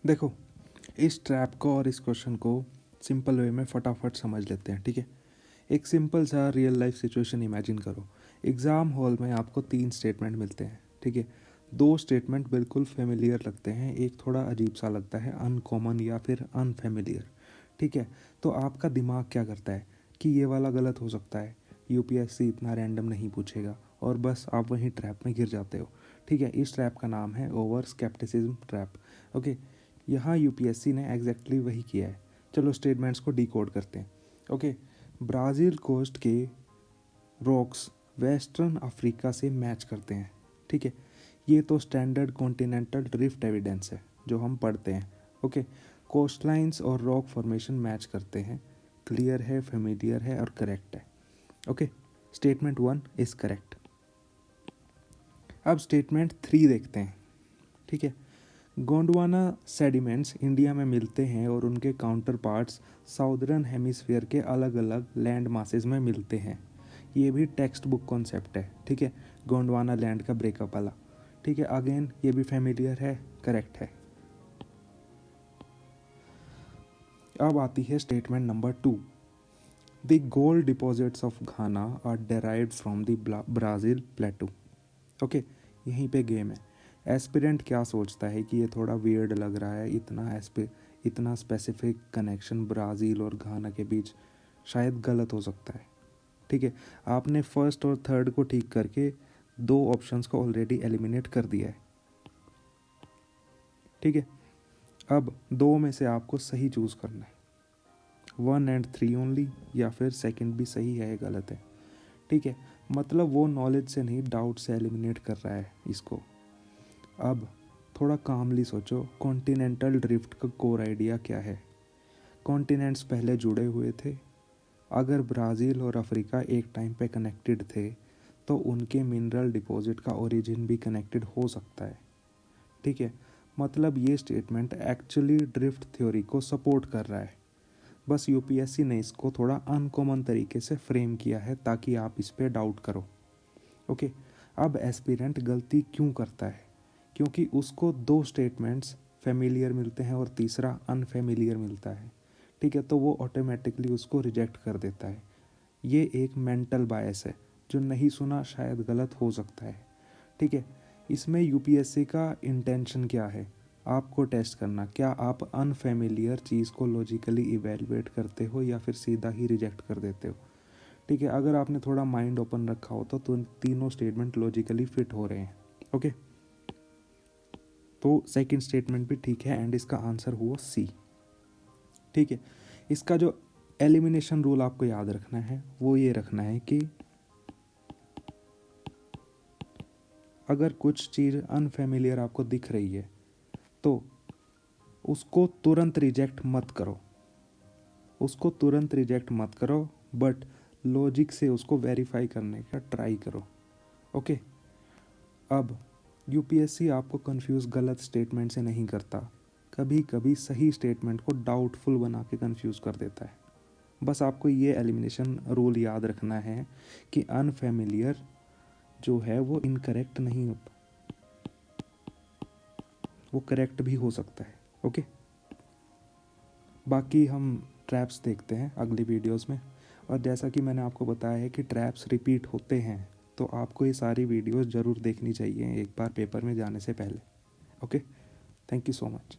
देखो, इस ट्रैप को और इस क्वेश्चन को सिंपल वे में फटाफट समझ लेते हैं, ठीक है। एक सिंपल सा रियल लाइफ सिचुएशन इमेजिन करो। एग्ज़ाम हॉल में आपको 3 स्टेटमेंट मिलते हैं, ठीक है। 2 स्टेटमेंट बिल्कुल फेमिलियर लगते हैं, एक थोड़ा अजीब सा लगता है, अनकॉमन या फिर अनफेमिलियर, ठीक है। तो आपका दिमाग क्या करता है कि ये वाला गलत हो सकता है, यूपीएससी इतना रैंडम नहीं पूछेगा, और बस आप वहीं ट्रैप में गिर जाते हो, ठीक है। इस ट्रैप का नाम है ओवर स्केप्टिसिज्म ट्रैप, ओके। यहाँ यूपीएससी ने एग्जैक्टली वही किया है। चलो स्टेटमेंट्स को डिकोड करते हैं, ओके। ब्राज़ील कोस्ट के रॉक्स वेस्टर्न अफ्रीका से मैच करते हैं, ठीक है। ये तो स्टैंडर्ड कॉन्टिनेंटल ड्रिफ्ट एविडेंस है जो हम पढ़ते हैं, ओके। कोस्टलाइंस और रॉक फॉर्मेशन मैच करते हैं, क्लियर है, फेमिलियर है और करेक्ट है, ओके। Statement 1 is correct. अब स्टेटमेंट 3 देखते हैं, ठीक है। गोंडवाना सेडिमेंट्स इंडिया में मिलते हैं और उनके काउंटर पार्ट्स साउदर्न हेमिस्फीयर के अलग अलग लैंड मासेस में मिलते हैं। ये भी टेक्स्ट बुक कॉन्सेप्ट है, ठीक है, गोंडवाना लैंड का ब्रेकअप वाला, ठीक है। अगेन ये भी फेमिलियर है, करेक्ट है। अब आती है statement number 2। The gold deposits of Ghana are derived from the Brazil plateau, okay. यहीं पे गेम है। एस्पिरेंट क्या सोचता है कि ये थोड़ा वियर्ड लग रहा है, इतना स्पेसिफिक कनेक्शन ब्राज़ील और घाना के बीच शायद गलत हो सकता है, ठीक है। आपने फर्स्ट और थर्ड को ठीक करके 2 ऑप्शंस को ऑलरेडी एलिमिनेट कर दिया है, ठीक है। अब 2 में से आपको सही चूज़ करना है, 1 एंड 3 ओनली, या फिर सेकंड भी सही है गलत है, ठीक है। मतलब वो नॉलेज से नहीं, डाउट से एलिमिनेट कर रहा है इसको। अब थोड़ा कामली सोचो, कॉन्टिनेंटल ड्रिफ्ट का कोर आइडिया क्या है। कॉन्टिनेंट्स पहले जुड़े हुए थे। अगर ब्राज़ील और अफ्रीका एक टाइम पे कनेक्टेड थे तो उनके मिनरल डिपॉजिट का ओरिजिन भी कनेक्टेड हो सकता है, ठीक है। मतलब ये स्टेटमेंट एक्चुअली ड्रिफ्ट थ्योरी को सपोर्ट कर रहा है। बस यूपीएससी ने इसको थोड़ा अनकॉमन तरीके से फ्रेम किया है ताकि आप इस पे डाउट करो, ओके। अब एस्पिरेंट गलती क्यों करता है? क्योंकि उसको 2 स्टेटमेंट्स फेमिलियर मिलते हैं और तीसरा अनफेमिलियर मिलता है, ठीक है। तो वो ऑटोमेटिकली उसको रिजेक्ट कर देता है। ये एक मेंटल बायस है, जो नहीं सुना शायद गलत हो सकता है, ठीक है। इसमें यूपीएससी का इंटेंशन क्या है? आपको टेस्ट करना, क्या आप अनफेमिलियर चीज़ को लॉजिकली इवेलुएट करते हो या फिर सीधा ही रिजेक्ट कर देते हो, ठीक है। अगर आपने थोड़ा माइंड ओपन रखा हो तो तीनों स्टेटमेंट लॉजिकली फिट हो रहे हैं, ओके। तो सेकंड स्टेटमेंट भी ठीक है एंड इसका आंसर हुआ सी, ठीक है। इसका जो एलिमिनेशन रूल आपको याद रखना है वो ये रखना है कि अगर कुछ चीज़ अनफेमिलियर आपको दिख रही है तो उसको तुरंत रिजेक्ट मत करो, बट लॉजिक से उसको वेरीफाई करने का ट्राई करो, ओके। अब यूपीएससी आपको कंफ्यूज गलत स्टेटमेंट से नहीं करता, कभी कभी सही स्टेटमेंट को डाउटफुल बना के कंफ्यूज कर देता है। बस आपको ये एलिमिनेशन रूल याद रखना है कि अनफेमिलियर जो है वो इनकरेक्ट नहीं होता, वो करेक्ट भी हो सकता है, ओके। बाकी हम ट्रैप्स देखते हैं अगली वीडियोस में, और जैसा कि मैंने आपको बताया है कि ट्रैप्स रिपीट होते हैं, तो आपको ये सारी वीडियोस ज़रूर देखनी चाहिए एक बार पेपर में जाने से पहले, okay. Thank you so much.